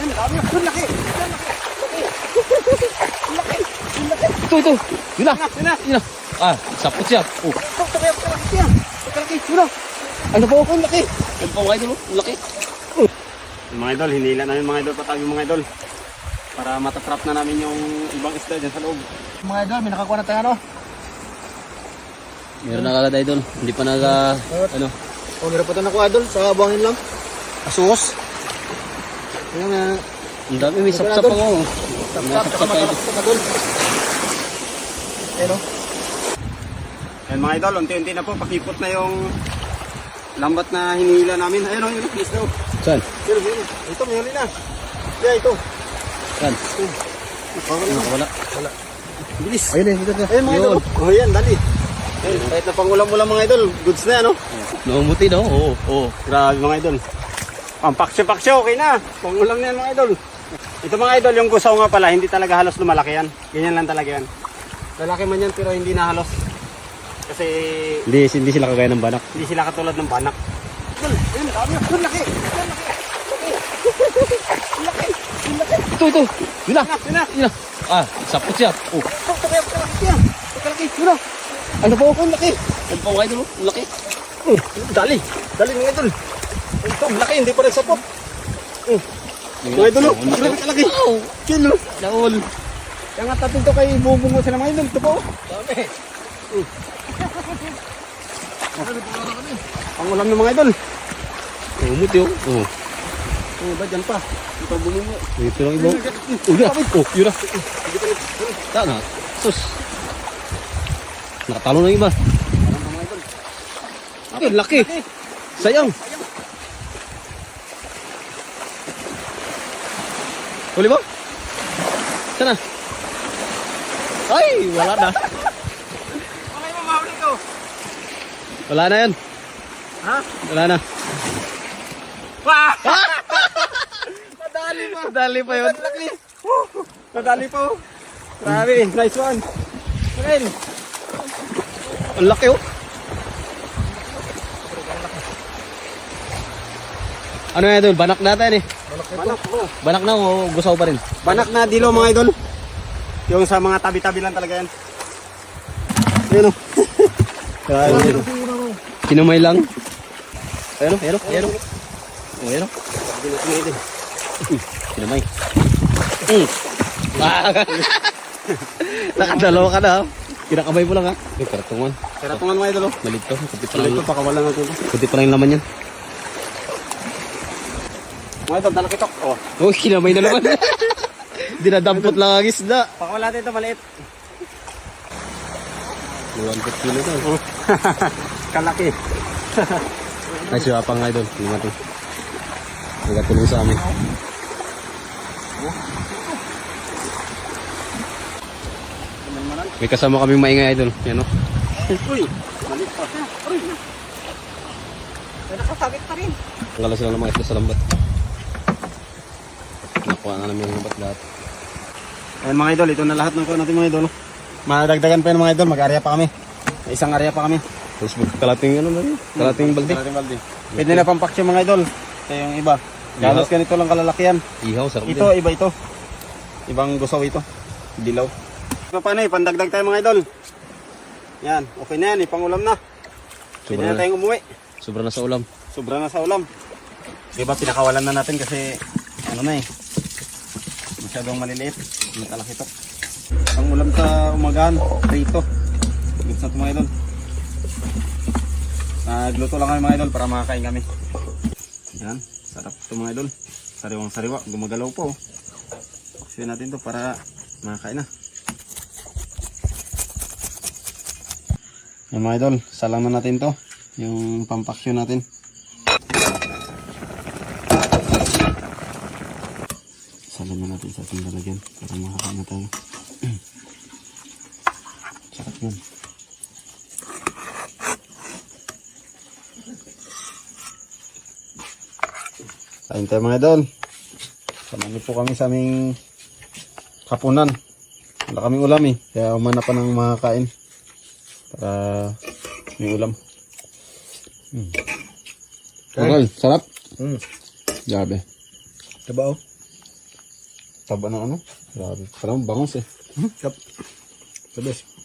Ayun, dami. Ang laki. Ito. Yun na. Ah, sapot siya. Oh. Laki. Yun na. Ano po? Ang laki. Ano po mga idol? Ang laki. Mga idol, hinila namin mga idol, patawin mga idol. Para matatrap na namin yung ibang isda dyan sa loob. Mga idol, may nakakuha na tayo ano? Meron na kagad idol. Hindi pa ano. Oh, meron pa ito nakuha idol, sa buhangin lang. Asus. Ayan na. Ang dami, may sapsap ako. Sapsap pa idol. Ayan o. Ayan mga idol, unti-unti na po, pakipot na yung lambat na hinihila namin. Ayan o, yun o, please daw. Saan? Yun. Ito, may huli na. Yeah, ito. Saan? Wala. Bilis. Ayun eh. Ayun mga idol. Oh, yan, dali. Ayun, kahit na pangulam-ulam mga idol, goods na yan, no? Naumuti no? Oo. Grabe mga idol. Pampaksyo-paksyo, okay na. Pangulam na yan mga idol. Ito mga idol, yung gusaw nga pala, hindi talaga halos lumalaki yan. Ganyan lang talaga yan. Lalaki man yan, pero hindi na halos. Kasi Hindi sila kagaya ng banak. hindi sila katulad ng banak. Ayun, dami. Ayun, laki. Ito. Yun na. Ah, sapot siya. Oh. Laki. Yun na. Ano po? Ang laki. Ano po mga idol? Ang laki. Dali mga idol. Ito, laki, hindi pa rin sapot. Mga idol, grabe kalaki. Kilo. Laol. Kaya nga tatin to kay bubungo sila mga idol. Ito po. Dami. Pangulam ng mga idol. Naumuti oh. Oo. Ba dyan pa? Ito bumungo. Ito lang iba. Yun na. Sana. Sus. Nakatalo na yung iba. Mga idol. Okay, laki. Sayang. Huli ba? Sana. Ay, wala na. Okay mo, mahuli ko. Wala na yan. Ha? Wala na. Wah! Dali pa yun. Nadali po. Grabe, nice one. Karen. Ang laki oh. Ano yan idol? Banak natin eh. Banak po. Banak na o gusaw pa rin? Banak na dilo mga idol. Yung sa mga tabi-tabi lang talaga yan. Ayun o. Kinumay lang. Ayun o. Ayun o. Kinumay. Nakadalawa ka na ha. Kinakamay mo lang ha. Yung karatungan. Karatungan mga idol o. Maligto. Kunti pa Ito lang. pakawalan natin ito. Kunti pa lang yung laman yan. Mga idol, dalakitok. Oh. Oh, kinamay na naman. Dinadampot lang ang isda. Pakawalan natin ito maliit. 100 kilo na. Kalaki. Ay, siya pang idol. Tingnan natin. Nagkatulong sa amin. May kasama kaming maingay idol. Yan o. Uy, maliit pa. Uy. Nakasabit pa rin. Tanggalan sila ng mga isda sa lambat. Nakuha na namin yung lambat lahat. Ayan mga idol, ito na lahat ng kuha natin mga idol. Madagdagan pa yun mga idol, mag-area pa kami. May isang area pa kami. Tapos kalating ano na yun? Kalating balde. Kalating balde. Pwede na pampaksyo mga idol. Ito yung iba. Galos ganito lang kalalakihan. Ihaw, sarap Ito, din. iba ito. Ibang gusaw ito. Dilaw. Ito pa na pandagdag tayo mga idol. Yan, okay na yan, ipangulam na. Pwede Sobra na tayong umuwi. Sobra na sa ulam. Sobra na sa ulam. Diba, pinakawalan na natin kasi ano na eh. Masyadong maliliit. Matalakitok. Ang ulam sa umagaan, prito. Goods na ito mga idol. Nagluto lang kami mga idol para makakain kami. Yan, sarap ito mga idol. Sariwang sariwa, gumagalaw po. Paksuin natin ito para makakain na. Yan mga idol, salang na natin to. Yung pampaksyo natin. Salang na natin sa ating lalagyan para makakain na tayo. Sarap yun. Kain tayo mga idol. Samahan po kami sa aming hapunan. Wala kaming ulam eh. Kaya umana pa ng makakain. Para may ulam. Okay, sarap. Mm. Grabe. Diba oh? Taba ng ano? Grabe. Parang bangus eh. Kap. The best.